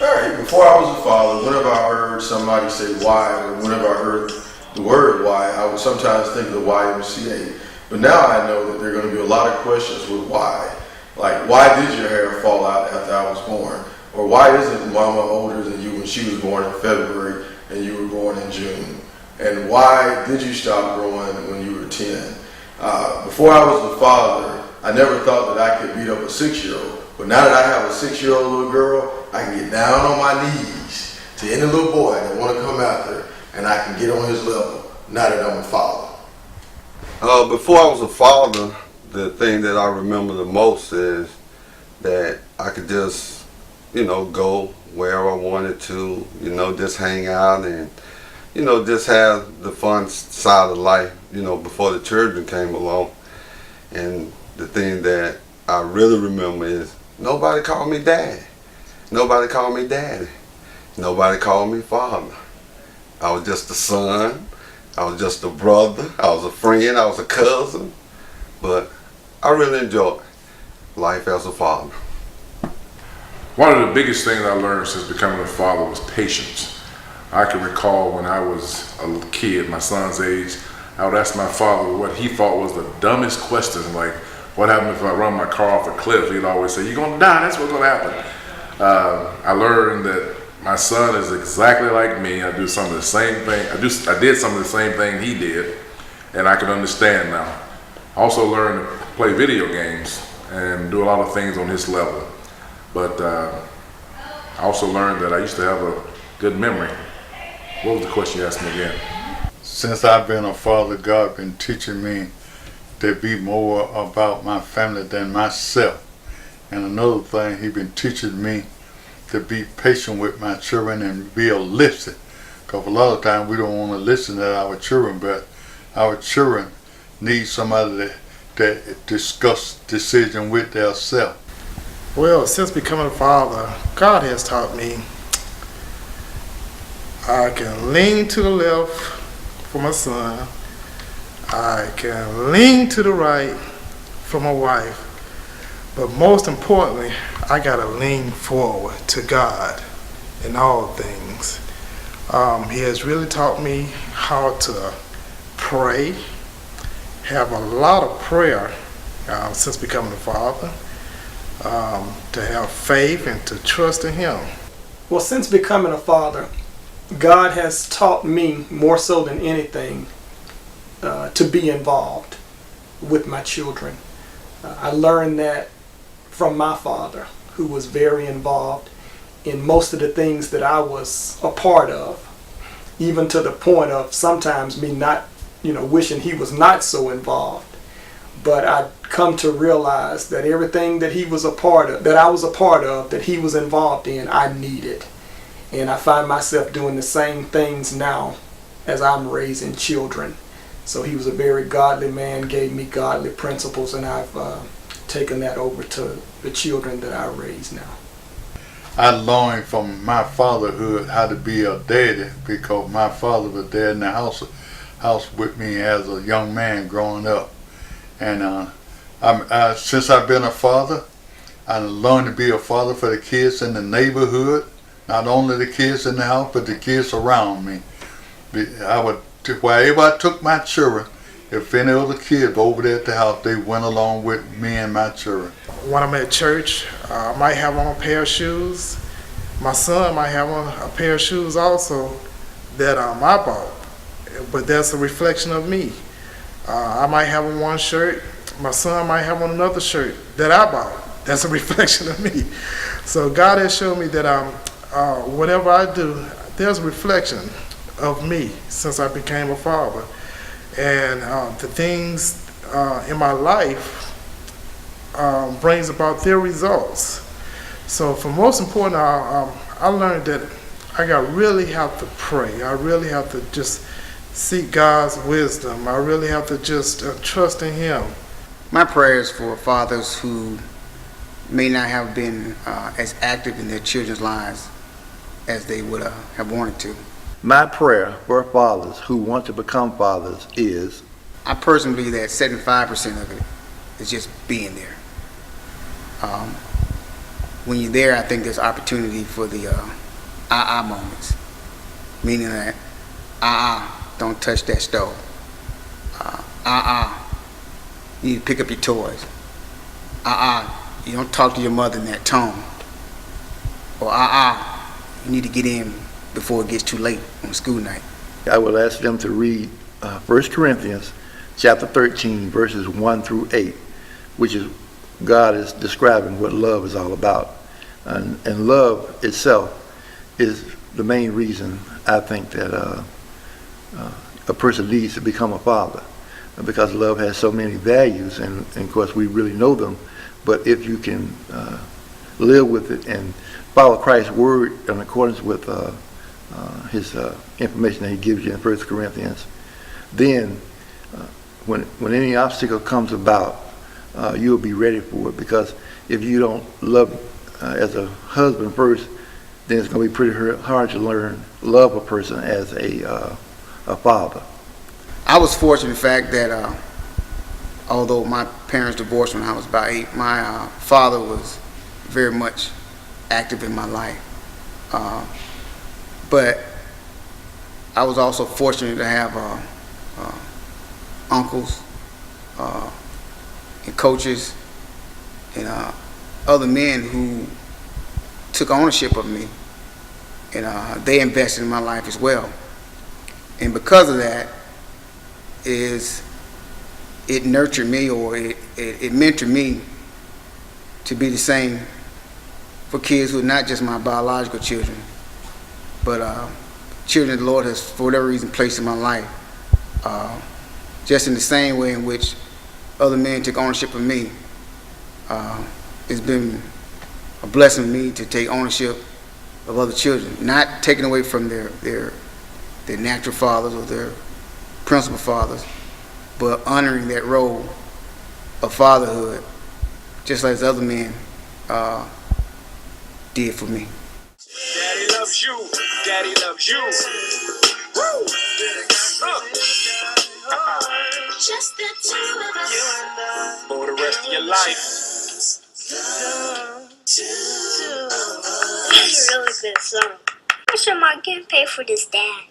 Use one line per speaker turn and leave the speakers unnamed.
All right, before I was a father, whenever I heard somebody say why, or whenever I heard the word why, I would sometimes think of the YMCA. But now I know that there are going to be a lot of questions with why. Like, why did your hair fall out after I was born? Or why isn't Mama older than you when she was born in February and you were born in June? And why did you stop growing when you were 10? Before I was a father, I never thought that I could beat up a 6-year-old. But now that I have a 6-year-old little girl, I can get down on my knees to any little boy that want to come after, and I can get on his level, now that I'm a father.
Before I was a father, the thing that I remember the most is that I could just, go wherever I wanted to, just hang out and, just have the fun side of life, before the children came along. And the thing that I really remember is nobody called me dad. Nobody called me daddy. Nobody called me father. I was just a son. I was just a brother. I was a friend. I was a cousin. But I really enjoyed life as a father.
One of the biggest things I learned since becoming a father was patience. I can recall when I was a kid, my son's age, I would ask my father what he thought was the dumbest question, like, what happens if I run my car off a cliff? He'd always say, you're gonna die, that's what's gonna happen. I learned that my son is exactly like me. I do some of the same thing. I did some of the same thing he did, and I can understand now. I also learned to play video games and do a lot of things on his level. But I also learned that I used to have a good memory. What was the question you asked me again?
Since I've been a father, God been teaching me to be more about my family than myself. And another thing, he been teaching me to be patient with my children and be a listen. Because a lot of times we don't want to listen to our children, but our children need somebody that discuss decision with themselves.
Well, since becoming a father, God has taught me I can lean to the left for my son. I can lean to the right for my wife. But most importantly, I got to lean forward to God in all things. He has really taught me how to pray, have a lot of prayer since becoming a father, to have faith and to trust in Him.
Well, since becoming a father, God has taught me more so than anything to be involved with my children. I learned that from my father, who was very involved in most of the things that I was a part of, even to the point of sometimes me not, wishing he was not so involved. But I come to realize that everything that he was a part of, that I was a part of, that he was involved in, I needed. And I find myself doing the same things now as I'm raising children. So he was a very godly man, gave me godly principles, and I've taken that over to the children that I raise now.
I learned from my fatherhood how to be a daddy, because my father was there in the house with me as a young man growing up. And since I've been a father, I learned to be a father for the kids in the neighborhood, not only the kids in the house, but the kids around me. Wherever I took my children, if any other kids over there at the house, they went along with me and my children.
When I'm at church, I might have on a pair of shoes. My son might have on a pair of shoes also that I bought, but that's a reflection of me. I might have on one shirt, my son might have on another shirt that I bought. That's a reflection of me. So God has shown me that whatever I do, there's a reflection of me since I became a father. And the things in my life brings about their results. So for most important, I learned that I really have to pray. I really have to just seek God's wisdom. I really have to just trust in Him.
My prayers for fathers who may not have been as active in their children's lives as they would have wanted to.
My prayer for fathers who want to become fathers is,
I personally believe that 75% of it is just being there. when you're there, I think there's opportunity for the moments, meaning that don't touch that stove. You need to pick up your toys. You don't talk to your mother in that tone. Or you need to get in before it gets too late on school night.
I will ask them to read 1 Corinthians chapter 13, verses 1 through 8, which is God is describing what love is all about. And love itself is the main reason I think that a person needs to become a father, because love has so many values, and of course we really know them, but if you can live with it and follow Christ's word in accordance with his information that he gives you in 1 Corinthians, then when any obstacle comes about, you'll be ready for it. Because if you don't love as a husband first, then it's going to be pretty hard to learn love a person as a father.
I was fortunate in the fact that although my parents divorced when I was about 8, my father was very much active in my life. But I was also fortunate to have uncles and coaches and other men who took ownership of me, and they invested in my life as well. And because of that, it nurtured me, or it mentored me to be the same for kids who are not just my biological children, but children the Lord has, for whatever reason, placed in my life. Just in the same way in which other men took ownership of me, it's been a blessing to me to take ownership of other children, not taken away from their natural fathers or their principal fathers, but honoring that role of fatherhood, just like other men did for me.
Daddy loves you. Daddy loves you. Woo! Just the two of us. You and I. For the rest of your life.
That's a really good song. How much am I getting paid for this, Dad?